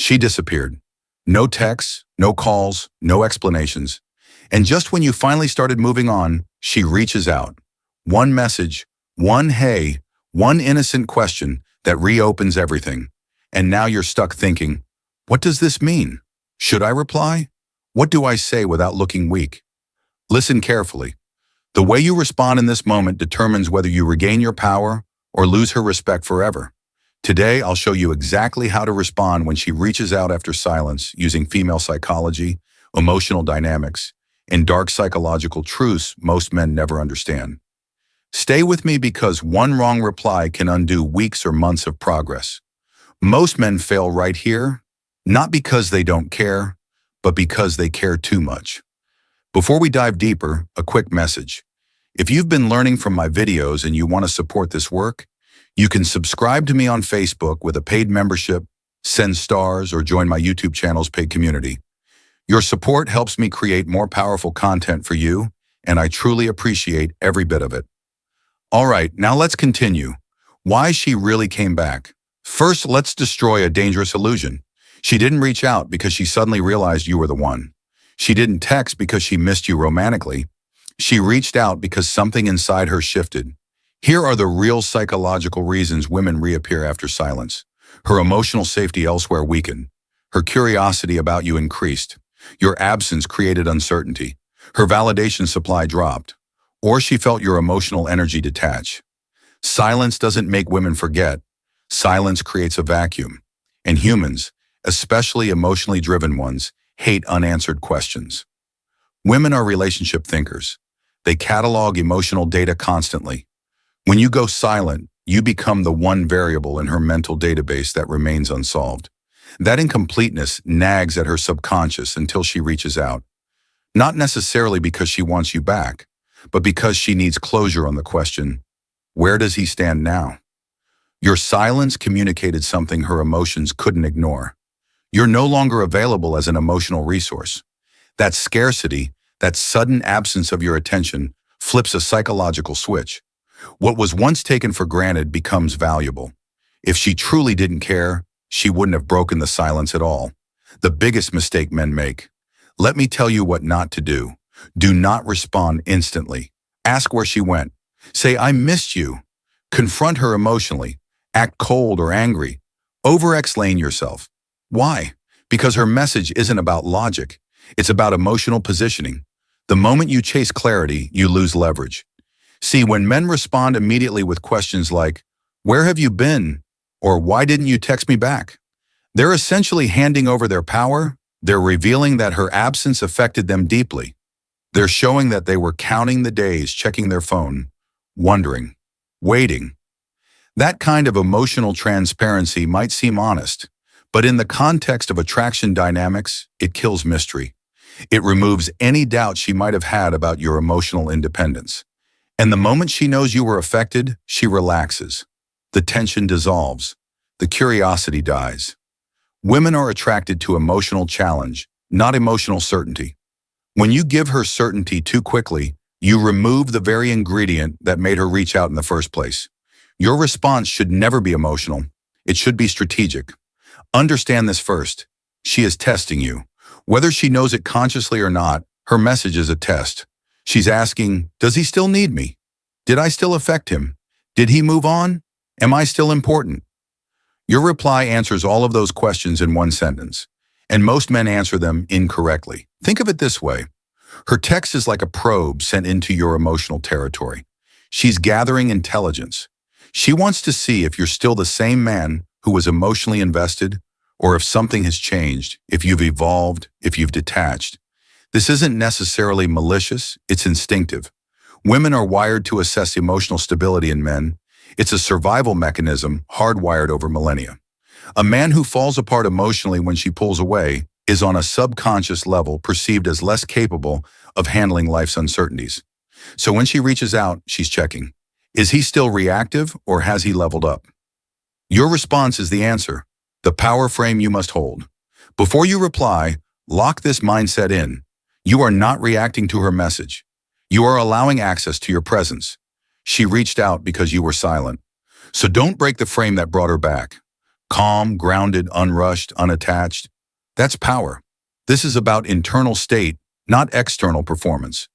She disappeared. No texts, no calls, no explanations. And just when you finally started moving on, she reaches out. One message, one hey, one innocent question that reopens everything. And now you're stuck thinking, what does this mean? Should I reply? What do I say without looking weak? Listen carefully. The way you respond in this moment determines whether you regain your power or lose her respect forever. Today, I'll show you exactly how to respond when she reaches out after silence using female psychology, emotional dynamics, and dark psychological truths most men never understand. Stay with me because one wrong reply can undo weeks or months of progress. Most men fail right here, not because they don't care, but because they care too much. Before we dive deeper, a quick message. If you've been learning from my videos and you want to support this work, you can subscribe to me on Facebook with a paid membership, send stars, or join my YouTube channel's paid community. Your support helps me create more powerful content for you, and I truly appreciate every bit of it. All right, now let's continue. Why she really came back. First, let's destroy a dangerous illusion. She didn't reach out because she suddenly realized you were the one. She didn't text because she missed you romantically. She reached out because something inside her shifted. Here are the real psychological reasons women reappear after silence. Her emotional safety elsewhere weakened. Her curiosity about you increased. Your absence created uncertainty. Her validation supply dropped. Or she felt your emotional energy detach. Silence doesn't make women forget. Silence creates a vacuum. And humans, especially emotionally driven ones, hate unanswered questions. Women are relationship thinkers. They catalog emotional data constantly. When you go silent, you become the one variable in her mental database that remains unsolved. That incompleteness nags at her subconscious until she reaches out. Not necessarily because she wants you back, but because she needs closure on the question, where does he stand now? Your silence communicated something her emotions couldn't ignore. You're no longer available as an emotional resource. That scarcity, that sudden absence of your attention, flips a psychological switch. What was once taken for granted becomes valuable. If she truly didn't care, she wouldn't have broken the silence at all. The biggest mistake men make. Let me tell you what not to do. Do not respond instantly. Ask where she went. Say, I missed you. Confront her emotionally. Act cold or angry. Over-explain yourself. Why? Because her message isn't about logic. It's about emotional positioning. The moment you chase clarity, you lose leverage. See, when men respond immediately with questions like, where have you been? Or why didn't you text me back? They're essentially handing over their power. They're revealing that her absence affected them deeply. They're showing that they were counting the days, checking their phone, wondering, waiting. That kind of emotional transparency might seem honest, but in the context of attraction dynamics, it kills mystery. It removes any doubt she might have had about your emotional independence. And the moment she knows you were affected, she relaxes. The tension dissolves. The curiosity dies. Women are attracted to emotional challenge, not emotional certainty. When you give her certainty too quickly, you remove the very ingredient that made her reach out in the first place. Your response should never be emotional. It should be strategic. Understand this first. She is testing you. Whether she knows it consciously or not, her message is a test. She's asking, does he still need me? Did I still affect him? Did he move on? Am I still important? Your reply answers all of those questions in one sentence, and most men answer them incorrectly. Think of it this way. Her text is like a probe sent into your emotional territory. She's gathering intelligence. She wants to see if you're still the same man who was emotionally invested, or if something has changed, if you've evolved, if you've detached. This isn't necessarily malicious, it's instinctive. Women are wired to assess emotional stability in men. It's a survival mechanism hardwired over millennia. A man who falls apart emotionally when she pulls away is on a subconscious level perceived as less capable of handling life's uncertainties. So when she reaches out, she's checking. Is he still reactive or has he leveled up? Your response is the answer, the power frame you must hold. Before you reply, lock this mindset in. You are not reacting to her message. You are allowing access to your presence. She reached out because you were silent. So don't break the frame that brought her back. Calm, grounded, unrushed, unattached. That's power. This is about internal state, not external performance.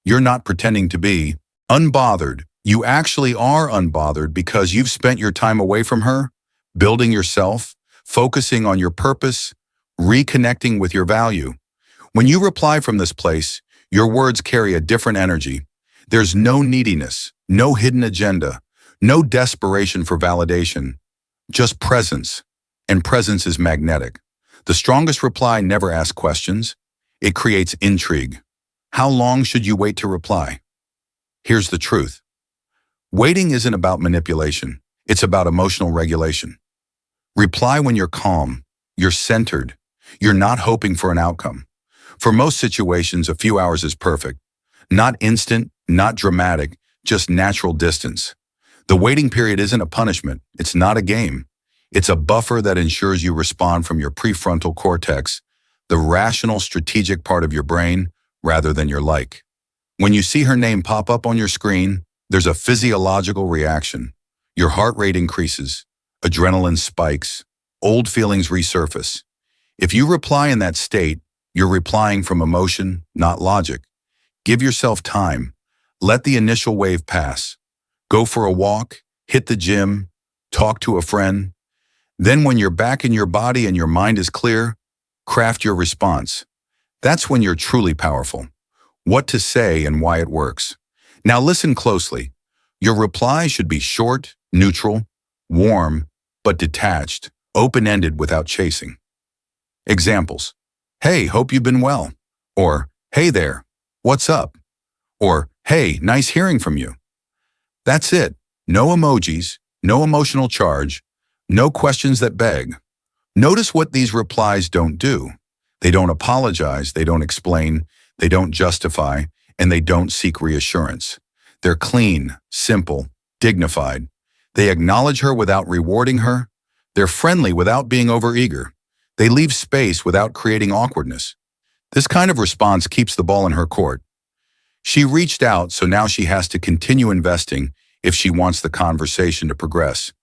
You're not pretending to be unbothered. You actually are unbothered because you've spent your time away from her, building yourself, focusing on your purpose, reconnecting with your value. When you reply from this place, your words carry a different energy. There's no neediness, no hidden agenda, no desperation for validation, just presence. And presence is magnetic. The strongest reply never asks questions. It creates intrigue. How long should you wait to reply? Here's the truth. Waiting isn't about manipulation. It's about emotional regulation. Reply when you're calm, you're centered, you're not hoping for an outcome. For most situations, a few hours is perfect. Not instant, not dramatic, just natural distance. The waiting period isn't a punishment. It's not a game. It's a buffer that ensures you respond from your prefrontal cortex, the rational, strategic part of your brain, rather than your like. When you see her name pop up on your screen, there's a physiological reaction. Your heart rate increases, adrenaline spikes, old feelings resurface. If you reply in that state, you're replying from emotion, not logic. Give yourself time. Let the initial wave pass. Go for a walk, hit the gym, talk to a friend. Then when you're back in your body and your mind is clear, craft your response. That's when you're truly powerful. What to say and why it works. Now listen closely. Your reply should be short, neutral, warm, but detached, open-ended without chasing. Examples. Hey, hope you've been well. Or, hey there, what's up? Or, hey, nice hearing from you. That's it. No emojis, no emotional charge, no questions that beg. Notice what these replies don't do. They don't apologize, they don't explain, they don't justify, and they don't seek reassurance. They're clean, simple, dignified. They acknowledge her without rewarding her. They're friendly without being overeager. They leave space without creating awkwardness. This kind of response keeps the ball in her court. She reached out, so now she has to continue investing if she wants the conversation to progress.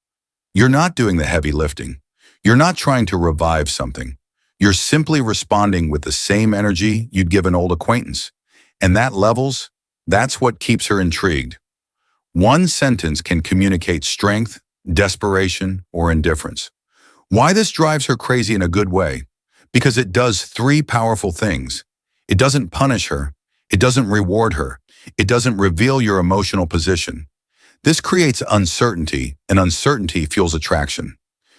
You're not doing the heavy lifting. You're not trying to revive something. You're simply responding with the same energy you'd give an old acquaintance. And that's what keeps her intrigued. One sentence can communicate strength, desperation, or indifference. Why this drives her crazy in a good way? Because it does three powerful things. It doesn't punish her. It doesn't reward her. It doesn't reveal your emotional position. This creates uncertainty, and uncertainty fuels attraction.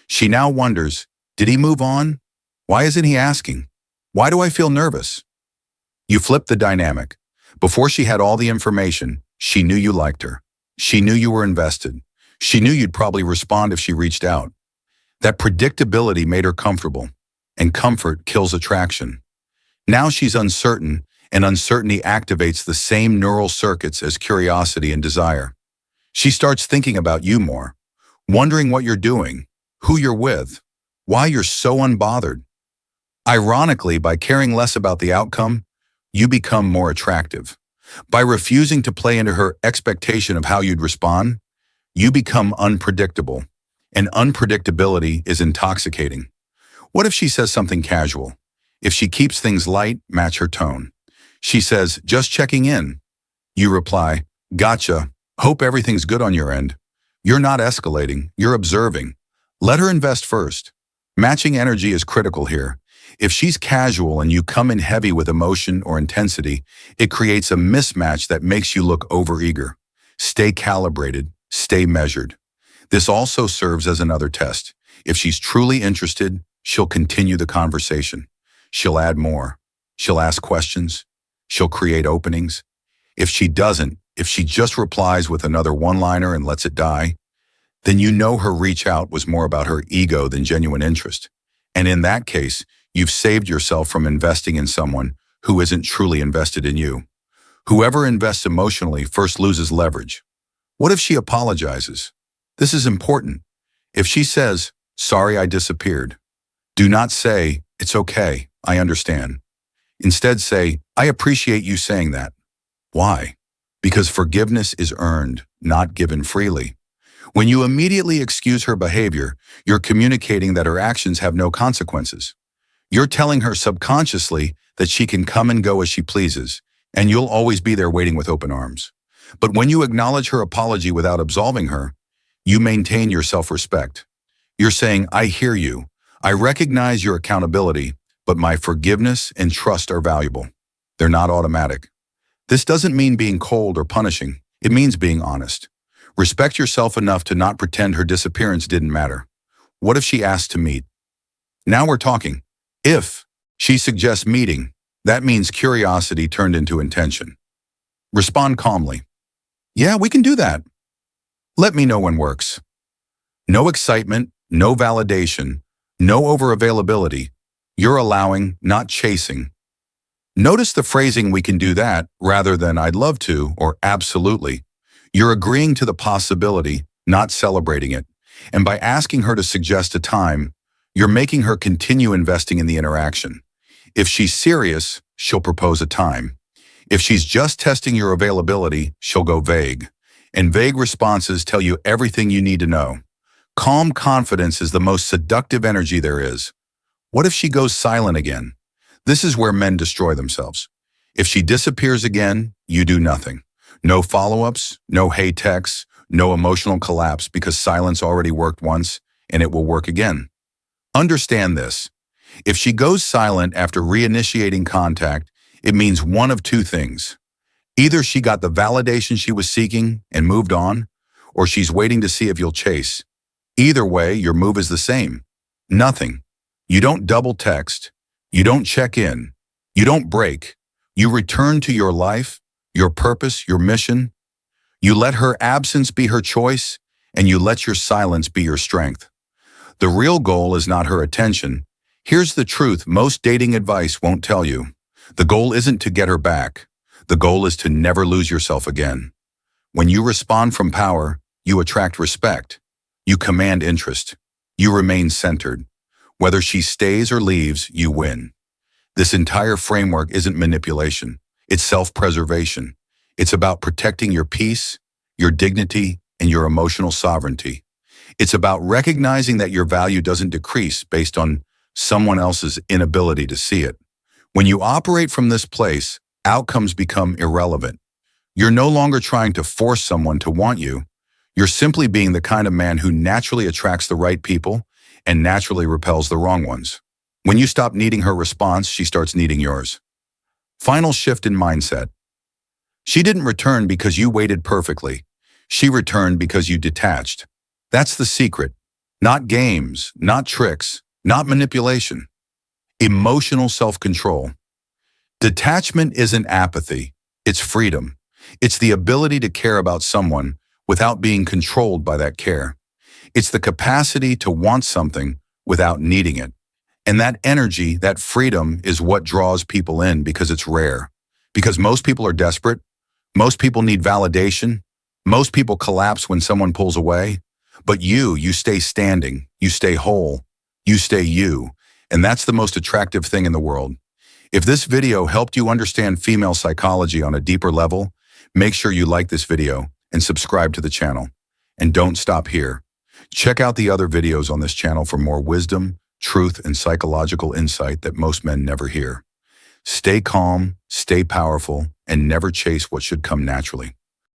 She now wonders, did he move on? Why isn't he asking? Why do I feel nervous? You flip the dynamic. Before she had all the information, she knew you liked her. She knew you were invested. She knew you'd probably respond if she reached out. That predictability made her comfortable, and comfort kills attraction. Now she's uncertain, and uncertainty activates the same neural circuits as curiosity and desire. She starts thinking about you more, wondering what you're doing, who you're with, why you're so unbothered. Ironically, by caring less about the outcome, you become more attractive. By refusing to play into her expectation of how you'd respond, you become unpredictable, and unpredictability is intoxicating. What if she says something casual? If she keeps things light, match her tone. She says, just checking in. You reply, gotcha. Hope everything's good on your end. You're not escalating, you're observing. Let her invest first. Matching energy is critical here. If she's casual and you come in heavy with emotion or intensity, it creates a mismatch that makes you look overeager. Stay calibrated, stay measured. This also serves as another test. If she's truly interested, she'll continue the conversation. She'll add more. She'll ask questions. She'll create openings. If she doesn't, if she just replies with another one-liner and lets it die, then you know her reach out was more about her ego than genuine interest. And in that case, you've saved yourself from investing in someone who isn't truly invested in you. Whoever invests emotionally first loses leverage. What if she apologizes? This is important. If she says, sorry I disappeared, do not say, it's okay, I understand. Instead say, I appreciate you saying that. Why? Because forgiveness is earned, not given freely. When you immediately excuse her behavior, you're communicating that her actions have no consequences. You're telling her subconsciously that she can come and go as she pleases, and you'll always be there waiting with open arms. But when you acknowledge her apology without absolving her, you maintain your self-respect. You're saying, I hear you. I recognize your accountability, but my forgiveness and trust are valuable. They're not automatic. This doesn't mean being cold or punishing. It means being honest. Respect yourself enough to not pretend her disappearance didn't matter. What if she asked to meet? Now we're talking. If she suggests meeting, that means curiosity turned into intention. Respond calmly. Yeah, we can do that. Let me know when works. No excitement, no validation, no over-availability. You're allowing, not chasing. Notice the phrasing "we can do that" rather than "I'd love to" or "absolutely." You're agreeing to the possibility, not celebrating it. And by asking her to suggest a time, you're making her continue investing in the interaction. If she's serious, she'll propose a time. If she's just testing your availability, she'll go vague. And vague responses tell you everything you need to know. Calm confidence is the most seductive energy there is. What if she goes silent again? This is where men destroy themselves. If she disappears again, you do nothing. No follow-ups, no hey texts, no emotional collapse because silence already worked once and it will work again. Understand this. If she goes silent after reinitiating contact, it means one of two things. Either she got the validation she was seeking and moved on, or she's waiting to see if you'll chase. Either way, your move is the same. Nothing. You don't double text. You don't check in. You don't break. You return to your life, your purpose, your mission. You let her absence be her choice, and you let your silence be your strength. The real goal is not her attention. Here's the truth most dating advice won't tell you. The goal isn't to get her back. The goal is to never lose yourself again. When you respond from power, you attract respect. You command interest. You remain centered. Whether she stays or leaves, you win. This entire framework isn't manipulation. It's self-preservation. It's about protecting your peace, your dignity, and your emotional sovereignty. It's about recognizing that your value doesn't decrease based on someone else's inability to see it. When you operate from this place, outcomes become irrelevant. You're no longer trying to force someone to want you. You're simply being the kind of man who naturally attracts the right people and naturally repels the wrong ones. When you stop needing her response, she starts needing yours. Final shift in mindset. She didn't return because you waited perfectly. She returned because you detached. That's the secret. Not games, not tricks, not manipulation. Emotional self-control. Detachment isn't apathy. It's freedom. It's the ability to care about someone without being controlled by that care. It's the capacity to want something without needing it. And that energy, that freedom, is what draws people in because it's rare. Because most people are desperate. Most people need validation. Most people collapse when someone pulls away. But you stay standing. You stay whole. You stay you. And that's the most attractive thing in the world. If this video helped you understand female psychology on a deeper level, make sure you like this video and subscribe to the channel. And don't stop here. Check out the other videos on this channel for more wisdom, truth, and psychological insight that most men never hear. Stay calm, stay powerful, and never chase what should come naturally.